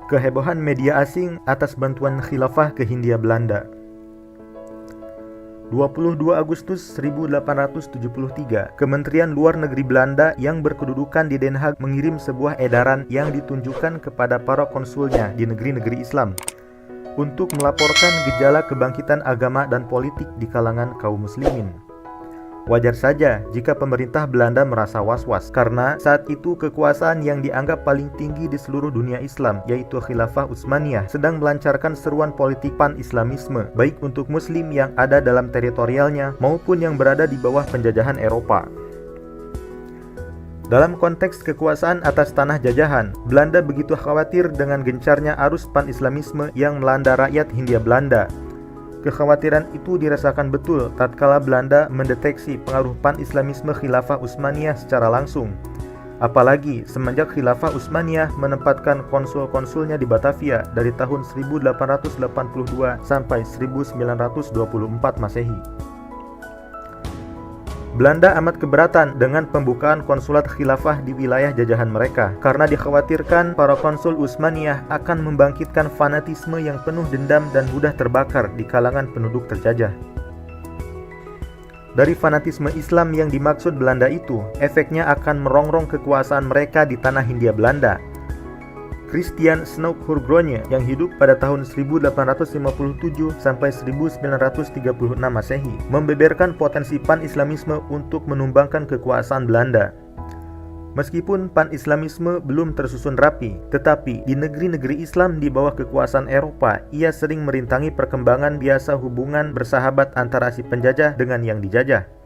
Kehebohan media asing atas bantuan khilafah ke Hindia Belanda. 22 Agustus 1873, Kementerian Luar Negeri Belanda yang berkedudukan di Den Haag mengirim sebuah edaran yang ditunjukkan kepada para konsulnya di negeri-negeri Islam untuk melaporkan gejala kebangkitan agama dan politik di kalangan kaum muslimin. Wajar saja jika pemerintah Belanda merasa was-was, karena saat itu kekuasaan yang dianggap paling tinggi di seluruh dunia Islam, yaitu Khilafah Utsmaniyah, sedang melancarkan seruan politik pan-Islamisme, baik untuk muslim yang ada dalam teritorialnya maupun yang berada di bawah penjajahan Eropa. Dalam konteks kekuasaan atas tanah jajahan, Belanda begitu khawatir dengan gencarnya arus pan-Islamisme yang melanda rakyat Hindia Belanda. Kekhawatiran itu dirasakan betul tatkala Belanda mendeteksi pengaruh pan-Islamisme Khilafah Utsmaniyah secara langsung. Apalagi semenjak Khilafah Utsmaniyah menempatkan konsul-konsulnya di Batavia dari tahun 1882 sampai 1924 Masehi. Belanda amat keberatan dengan pembukaan konsulat khilafah di wilayah jajahan mereka karena dikhawatirkan para konsul Utsmaniyah akan membangkitkan fanatisme yang penuh dendam dan mudah terbakar di kalangan penduduk terjajah. Dari fanatisme Islam yang dimaksud Belanda itu, efeknya akan merongrong kekuasaan mereka di tanah Hindia Belanda. Christian Snouck-Hurgronje yang hidup pada tahun 1857 sampai 1936 Masehi membeberkan potensi pan-Islamisme untuk menumbangkan kekuasaan Belanda. Meskipun pan-Islamisme belum tersusun rapi, tetapi di negeri-negeri Islam di bawah kekuasaan Eropa, ia sering merintangi perkembangan biasa hubungan bersahabat antara si penjajah dengan yang dijajah.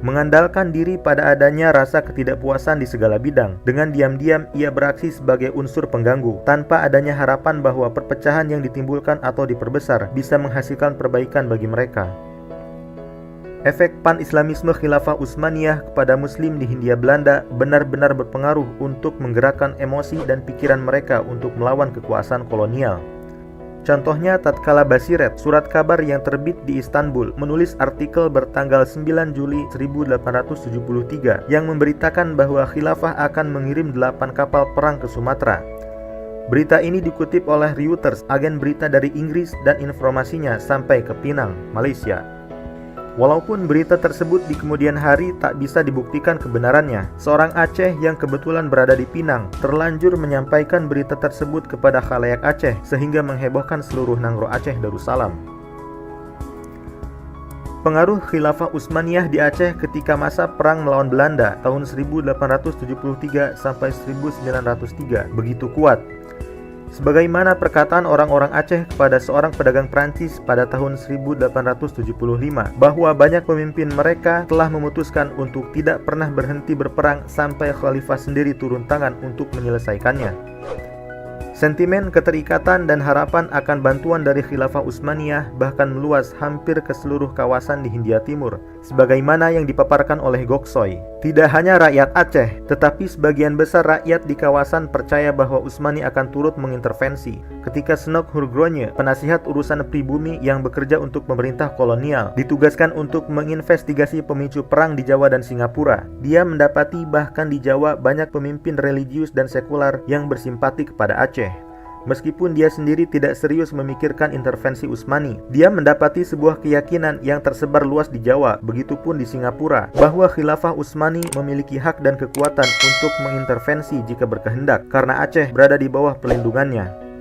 Mengandalkan diri pada adanya rasa ketidakpuasan di segala bidang, dengan diam-diam ia beraksi sebagai unsur pengganggu, tanpa adanya harapan bahwa perpecahan yang ditimbulkan atau diperbesar bisa menghasilkan perbaikan bagi mereka. Efek pan-Islamisme Khilafah Utsmaniyah kepada muslim di Hindia Belanda benar-benar berpengaruh untuk menggerakkan emosi dan pikiran mereka untuk melawan kekuasaan kolonial. Contohnya tatkala Basiret, surat kabar yang terbit di Istanbul, menulis artikel bertanggal 9 Juli 1873 yang memberitakan bahwa khilafah akan mengirim 8 kapal perang ke Sumatera. Berita ini dikutip oleh Reuters, agen berita dari Inggris, dan informasinya sampai ke Pinang, Malaysia. Walaupun berita tersebut di kemudian hari tak bisa dibuktikan kebenarannya, seorang Aceh yang kebetulan berada di Pinang terlanjur menyampaikan berita tersebut kepada khalayak Aceh sehingga menghebohkan seluruh Nangro Aceh Darussalam. Pengaruh Khilafah Utsmaniyah di Aceh ketika masa perang melawan Belanda tahun 1873 sampai 1903 begitu kuat. Sebagaimana perkataan orang-orang Aceh kepada seorang pedagang Prancis pada tahun 1875 bahwa banyak pemimpin mereka telah memutuskan untuk tidak pernah berhenti berperang sampai khalifah sendiri turun tangan untuk menyelesaikannya. Sentimen keterikatan dan harapan akan bantuan dari Khilafah Utsmaniyah bahkan meluas hampir ke seluruh kawasan di Hindia Timur, sebagaimana yang dipaparkan oleh Goksoy. Tidak hanya rakyat Aceh, tetapi sebagian besar rakyat di kawasan percaya bahwa Utsmani akan turut mengintervensi. Ketika Snouck-Hurgronje, penasihat urusan pribumi yang bekerja untuk pemerintah kolonial, ditugaskan untuk menginvestigasi pemicu perang di Jawa dan Singapura, dia mendapati bahkan di Jawa banyak pemimpin religius dan sekular yang bersimpati kepada Aceh. Meskipun dia sendiri tidak serius memikirkan intervensi Utsmani, dia mendapati sebuah keyakinan yang tersebar luas di Jawa, begitupun di Singapura, bahwa Khilafah Utsmani memiliki hak dan kekuatan untuk mengintervensi jika berkehendak, karena Aceh berada di bawah perlindungannya.